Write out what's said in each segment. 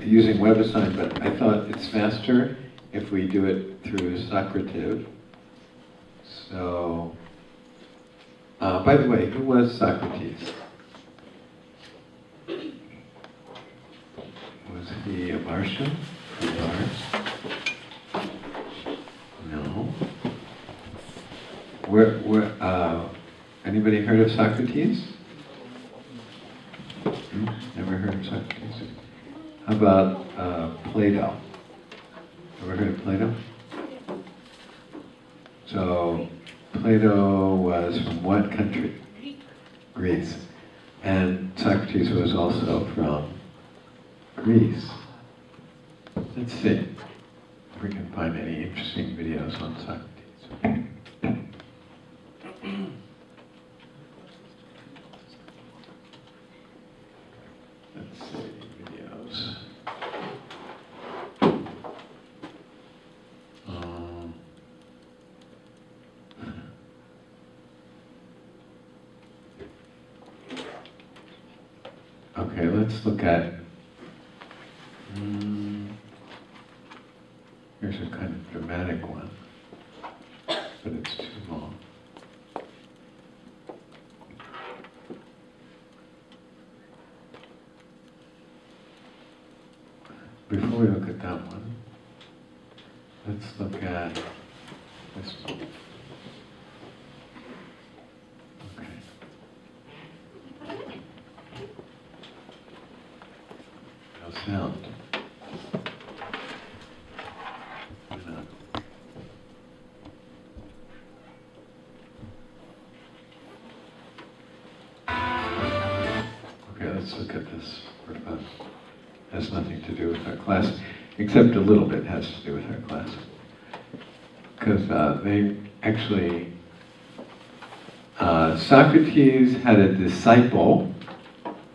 using WebAssign, but I thought it's faster if we do it through Socrates. So, by the way, who was Socrates? Was he a Martian? From Mars? No. Anybody heard of Socrates? Never heard of Socrates? How about Plato? Ever heard of Plato? So, Plato was from what country? Greece. And Socrates was also from Greece. Let's see if we can find any interesting videos on Socrates. Let's see, videos. Okay, let's look at, here's a kind of dramatic one, but it's too long. Before we look at that one, let's look at this one. Okay. No sound. Why not? Okay, let's look at this for fun. Has nothing to do with our class, except a little bit has to do with our class. Because they actually, Socrates had a disciple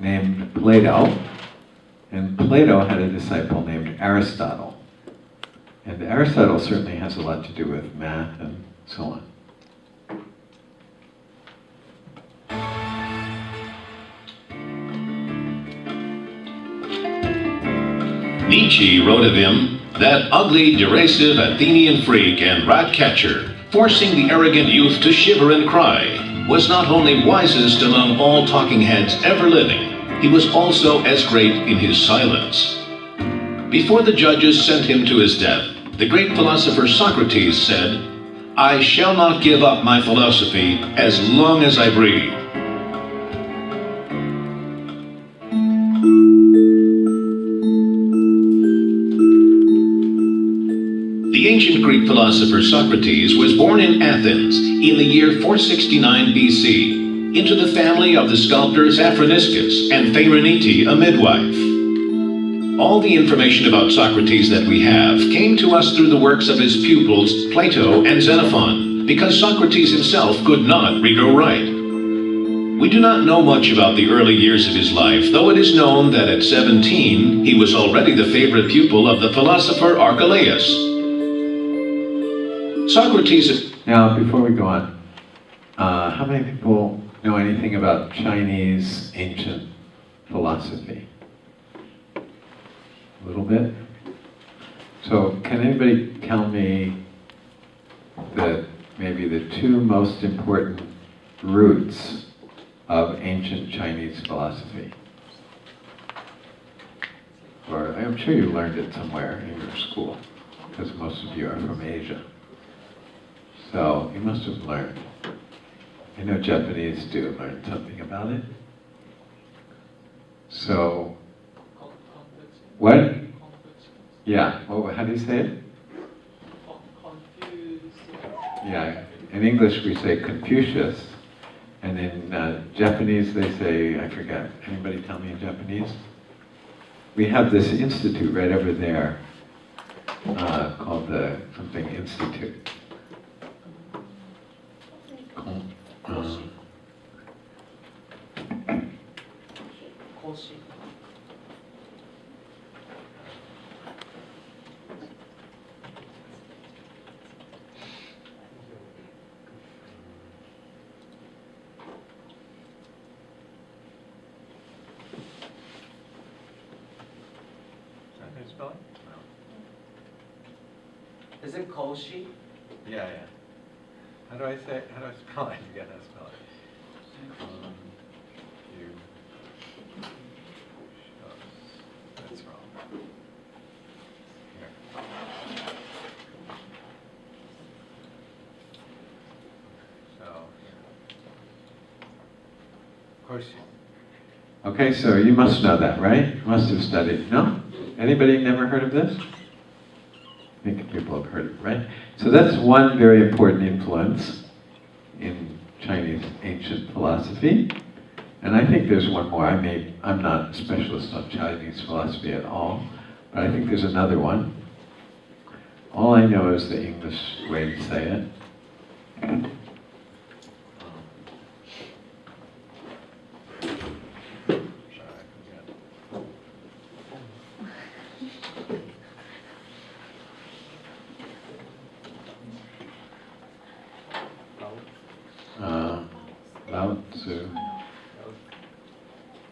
named Plato, and Plato had a disciple named Aristotle. And Aristotle certainly has a lot to do with math and so on. Nietzsche wrote of him, that ugly, derisive Athenian freak and rat-catcher, forcing the arrogant youth to shiver and cry, was not only wisest among all talking heads ever living, he was also as great in his silence. Before the judges sent him to his death, the great philosopher Socrates said, "I shall not give up my philosophy as long as I breathe." The ancient Greek philosopher Socrates was born in Athens in the year 469 BC, into the family of the sculptors Aphroniscus and Phaeronite, a midwife. All the information about Socrates that we have came to us through the works of his pupils Plato and Xenophon, because Socrates himself could not read or write. We do not know much about the early years of his life, though it is known that at 17 he was already the favorite pupil of the philosopher Archelaus. Socrates. Now, before we go on, how many people know anything about Chinese ancient philosophy? A little bit? So, can anybody tell me maybe the two most important roots of ancient Chinese philosophy? Or, I'm sure you learned it somewhere in your school, because most of you are from Asia. So, you must have learned. I know Japanese do learn something about it. So, what? Yeah, well, how do you say it? Yeah, in English we say Confucius, and in Japanese they say, I forget, anybody tell me in Japanese? We have this institute right over there called the something Institute. Is it Kolshi? Yeah. How do I spell it? I forget how to spell it. That's wrong. Here. So, of course. Okay, so you must know that, right? You must have studied. No? Anybody never heard of this? I think people have heard of it, right? So that's one very important influence in Chinese ancient philosophy. And I think there's one more. I'm not a specialist on Chinese philosophy at all, but I think there's another one. All I know is the English way to say it. Lao Tzu.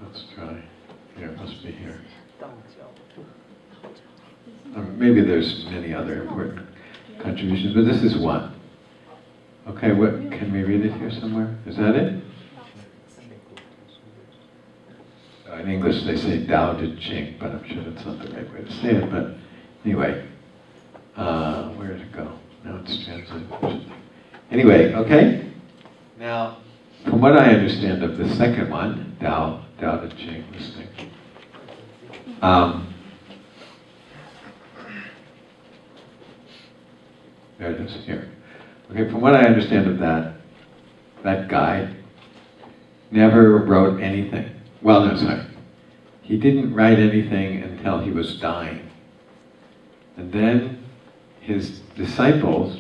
Let's try. Here, it must be here. Maybe there's many other important contributions, but this is one. Okay, what can we read it here somewhere? Is that it? In English they say Dao De Ching, but I'm sure that's not the right way to say it. But anyway, where did it go? Now it's translated. Anyway, okay. Now, from what I understand of the second one, Dao De Ching, this thing. There it is, here. Okay, from what I understand of that guy never wrote anything. Well, no, sorry. He didn't write anything until he was dying. And then his disciples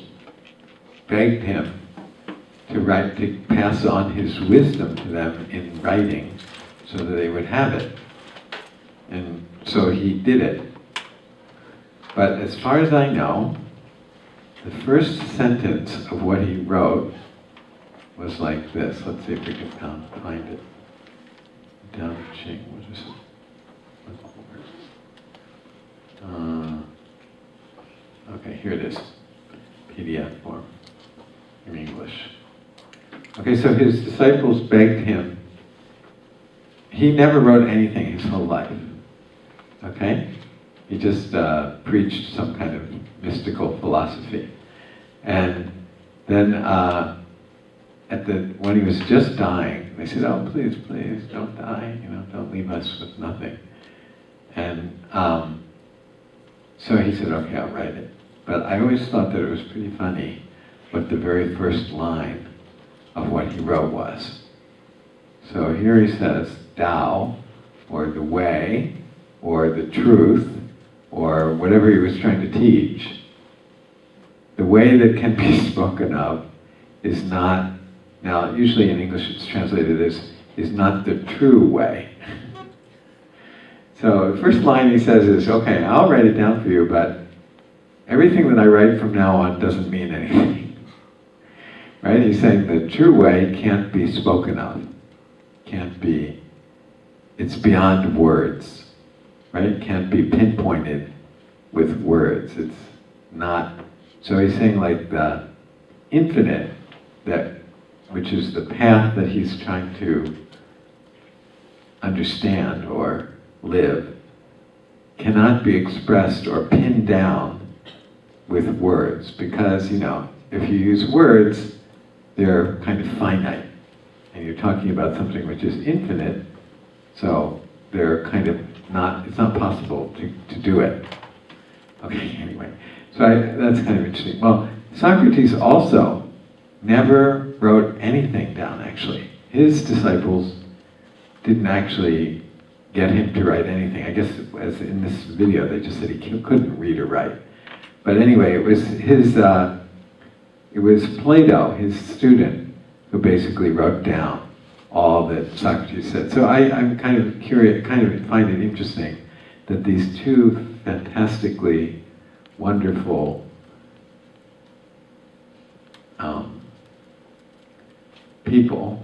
begged him to pass on his wisdom to them in writing so that they would have it. And so he did it. But as far as I know, the first sentence of what he wrote was like this. Let's see if we can find it. Dao De Ching, what is it? Okay, here it is. PDF form in English. Okay, so his disciples begged him. He never wrote anything his whole life. Okay? He just preached some kind of mystical philosophy. And then when he was just dying, they said, "Oh, please, don't die, don't leave us with nothing." And so he said, "Okay, I'll write it." But I always thought that it was pretty funny what the very first line of what he wrote was. So here he says, Tao, or the way, or the truth, or whatever he was trying to teach, the way that can be spoken of is not, now usually in English it's translated as, is not the true way. So the first line he says is, okay, I'll write it down for you, but everything that I write from now on doesn't mean anything. Right? He's saying the true way can't be spoken of. Can't be, it's beyond words. Right? It can't be pinpointed with words. It's not, so he's saying like the infinite, which is the path that he's trying to understand or live, cannot be expressed or pinned down with words, because, if you use words, they're kind of finite, and you're talking about something which is infinite, so they're kind of not, it's not possible to do it. Okay, anyway, so that's kind of interesting. Well, Socrates also never wrote anything down, actually. His disciples didn't actually get him to write anything. I guess, as in this video, they just said he couldn't read or write. But anyway, it was Plato, his student, who basically wrote down all that Socrates said. So I'm kind of curious, kind of find it interesting that these two fantastically wonderful people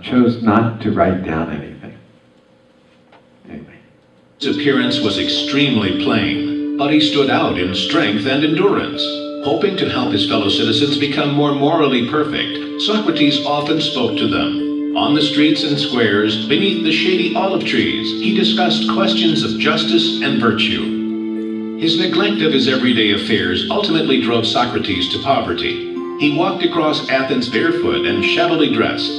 chose not to write down anything. Anyway. His appearance was extremely plain, but he stood out in strength and endurance. Hoping to help his fellow citizens become more morally perfect, Socrates often spoke to them. On the streets and squares, beneath the shady olive trees, he discussed questions of justice and virtue. His neglect of his everyday affairs ultimately drove Socrates to poverty. He walked across Athens barefoot and shabbily dressed.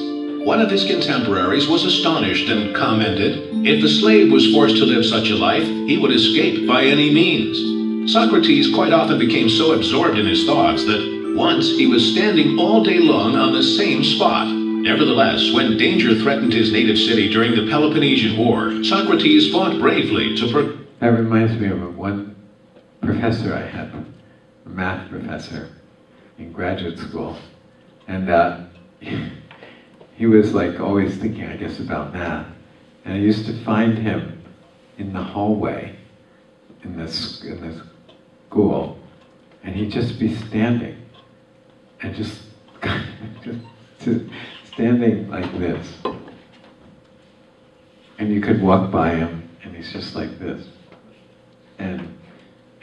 One of his contemporaries was astonished and commented, if a slave was forced to live such a life, he would escape by any means. Socrates quite often became so absorbed in his thoughts that once he was standing all day long on the same spot. Nevertheless, when danger threatened his native city during the Peloponnesian War, Socrates fought bravely to That reminds me of one professor I had, a math professor in graduate school. And he was like always thinking, I guess, about math. And I used to find him in the hallway in the school, and he'd just be standing, and just standing like this. And you could walk by him, and he's just like this. And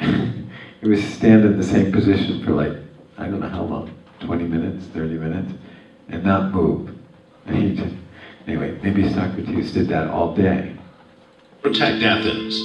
he was stand in the same position for like, I don't know how long, 20 minutes, 30 minutes, and not move. And he just, anyway, maybe Socrates did that all day. protect Athens.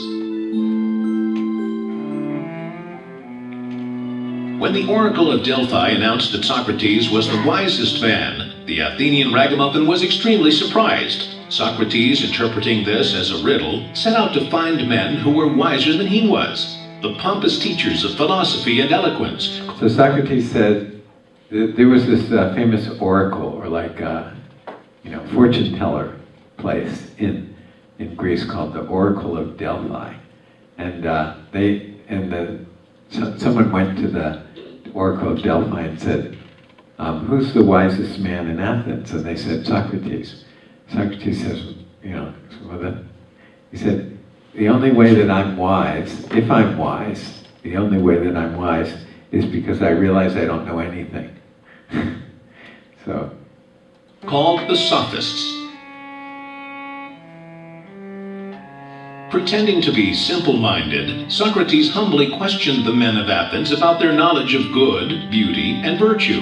When the Oracle of Delphi announced that Socrates was the wisest man, the Athenian ragamuffin was extremely surprised. Socrates, interpreting this as a riddle, set out to find men who were wiser than he was, the pompous teachers of philosophy and eloquence. So Socrates said there was this famous oracle, or like fortune teller place in Greece called the Oracle of Delphi, and someone went to the Oracle of Delphi and said, "Who's the wisest man in Athens?" And they said, "Socrates." Socrates says, he said, "The only way that I'm wise, if I'm wise, the only way that I'm wise is because I realize I don't know anything." So, called the Sophists. Pretending to be simple-minded, Socrates humbly questioned the men of Athens about their knowledge of good, beauty, and virtue.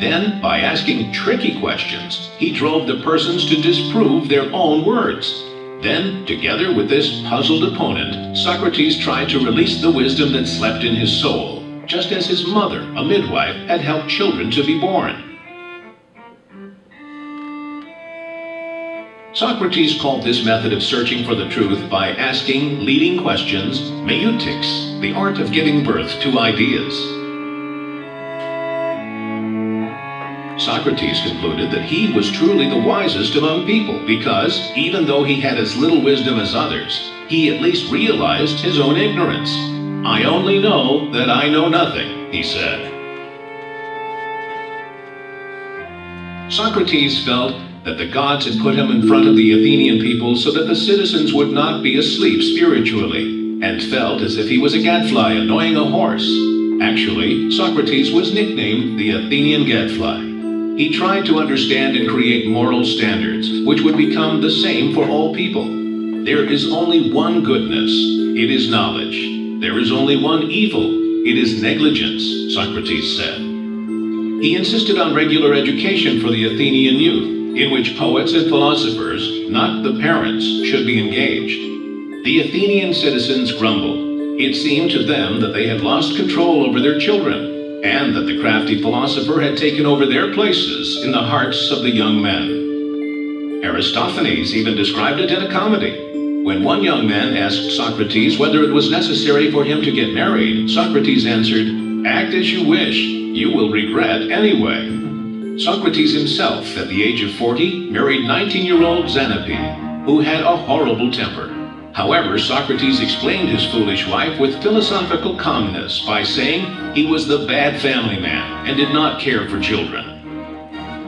Then, by asking tricky questions, he drove the persons to disprove their own words. Then, together with this puzzled opponent, Socrates tried to release the wisdom that slept in his soul, just as his mother, a midwife, had helped children to be born. Socrates called this method of searching for the truth by asking leading questions, meutics, the art of giving birth to ideas. Socrates concluded that he was truly the wisest among people because, even though he had as little wisdom as others, he at least realized his own ignorance. "I only know that I know nothing," he said. Socrates felt that the gods had put him in front of the Athenian people so that the citizens would not be asleep spiritually, and felt as if he was a gadfly annoying a horse. Actually, Socrates was nicknamed the Athenian gadfly. He tried to understand and create moral standards, which would become the same for all people. There is only one goodness, it is knowledge. There is only one evil, it is negligence, Socrates said. He insisted on regular education for the Athenian youth, in which poets and philosophers, not the parents, should be engaged. The Athenian citizens grumbled. It seemed to them that they had lost control over their children, and that the crafty philosopher had taken over their places in the hearts of the young men. Aristophanes even described it in a comedy. When one young man asked Socrates whether it was necessary for him to get married, Socrates answered, "Act as you wish, you will regret anyway." Socrates himself, at the age of 40, married 19-year-old Xantippe, who had a horrible temper. However, Socrates explained his foolish wife with philosophical calmness by saying he was the bad family man and did not care for children.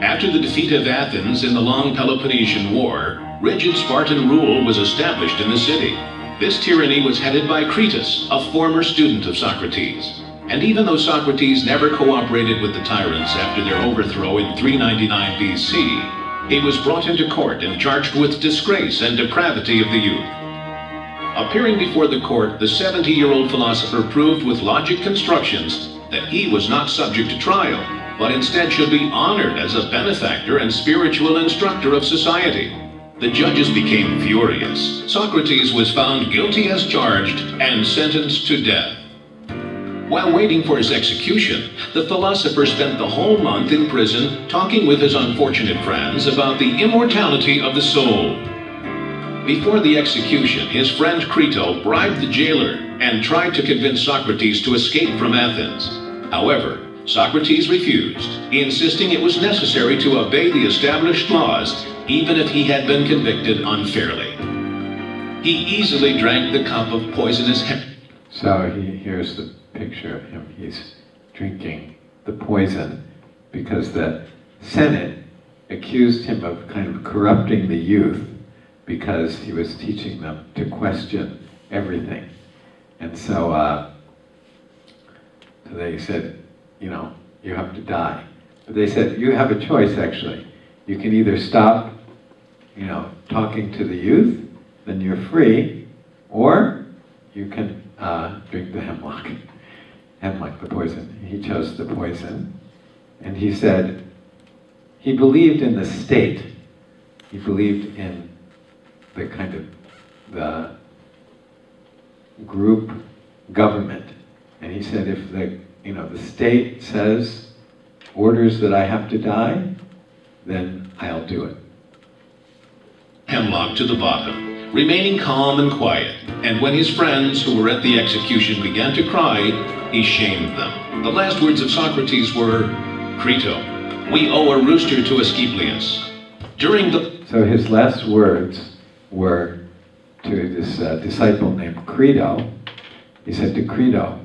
After the defeat of Athens in the long Peloponnesian War, rigid Spartan rule was established in the city. This tyranny was headed by Cretus, a former student of Socrates. And even though Socrates never cooperated with the tyrants after their overthrow in 399 BC, he was brought into court and charged with disgrace and depravity of the youth. Appearing before the court, the 70-year-old philosopher proved with logic constructions that he was not subject to trial, but instead should be honored as a benefactor and spiritual instructor of society. The judges became furious. Socrates was found guilty as charged and sentenced to death. While waiting for his execution, the philosopher spent the whole month in prison talking with his unfortunate friends about the immortality of the soul. Before the execution, his friend Crito bribed the jailer and tried to convince Socrates to escape from Athens. However, Socrates refused, insisting it was necessary to obey the established laws, even if he had been convicted unfairly. He easily drank the cup of poisonous So here's the picture of him. He's drinking the poison because the Senate accused him of kind of corrupting the youth because he was teaching them to question everything. And so they said, you know, you have to die. But they said, you have a choice, actually. You can either stop, you know, talking to the youth, then you're free, or you can drink the hemlock, the poison. He chose the poison, and he said he believed in the state. He believed in the kind of the group government, and he said if the state says, orders that I have to die, then I'll do it. Hemlock to the bottom, remaining calm and quiet, and when his friends who were at the execution began to cry, he shamed them. The last words of Socrates were, Crito, we owe a rooster to Asclepius. So his last words were to this disciple named Crito. He said to Crito,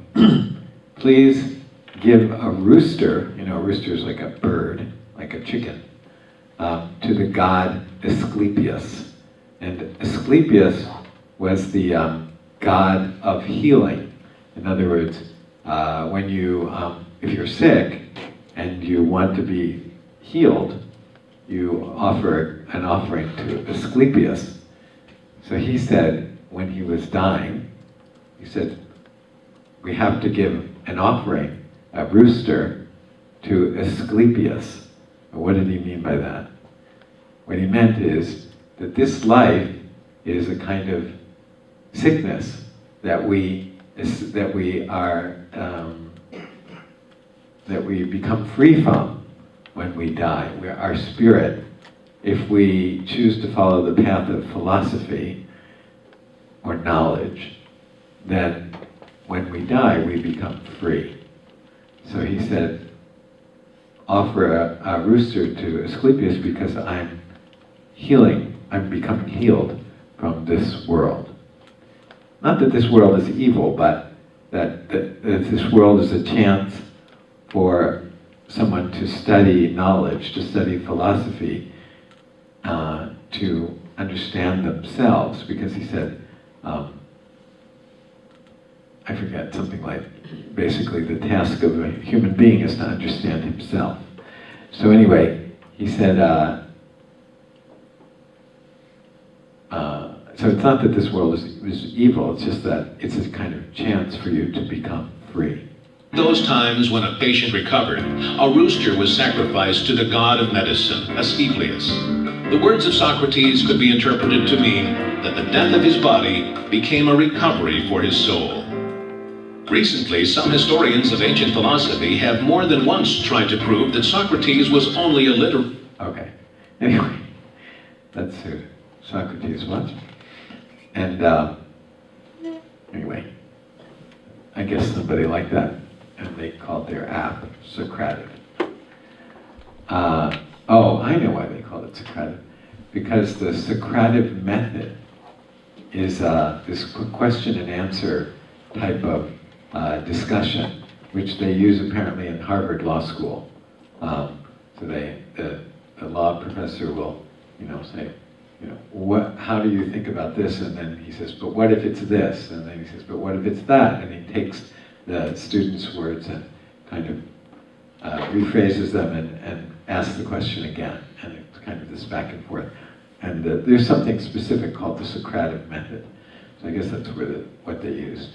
please give a rooster, a rooster is like a bird, like a chicken, to the god Asclepius. And Asclepius was the god of healing. In other words, when if you're sick and you want to be healed, you offer an offering to Asclepius. So he said, when he was dying, he said, we have to give an offering, a rooster, to Asclepius. What did he mean by that? What he meant is that this life is a kind of sickness that we become free from when we die. Our spirit, if we choose to follow the path of philosophy or knowledge, then when we die, we become free. So he said, offer a rooster to Asclepius because I'm becoming healed from this world. Not that this world is evil, but that this world is a chance for someone to study knowledge, to study philosophy, to understand themselves. Because he said, I forget, something like, basically the task of a human being is to understand himself. So anyway, he said, so it's not that this world is evil, it's just that it's a kind of chance for you to become free. Those times when a patient recovered, a rooster was sacrificed to the god of medicine, Asclepius. The words of Socrates could be interpreted to mean that the death of his body became a recovery for his soul. Recently, some historians of ancient philosophy have more than once tried to prove that Socrates was only a literal... Okay. Anyway, that's who Socrates was. And anyway, I guess somebody like that, and they called their app Socratic. I know why they called it Socratic. Because the Socratic method is this question and answer type of discussion, which they use apparently in Harvard Law School. So the law professor will, say, how do you think about this? And then he says, but what if it's this? And then he says, but what if it's that? And he takes the student's words and kind of rephrases them and asks the question again. And it's kind of this back and forth. And there's something specific called the Socratic method. So I guess that's what they used.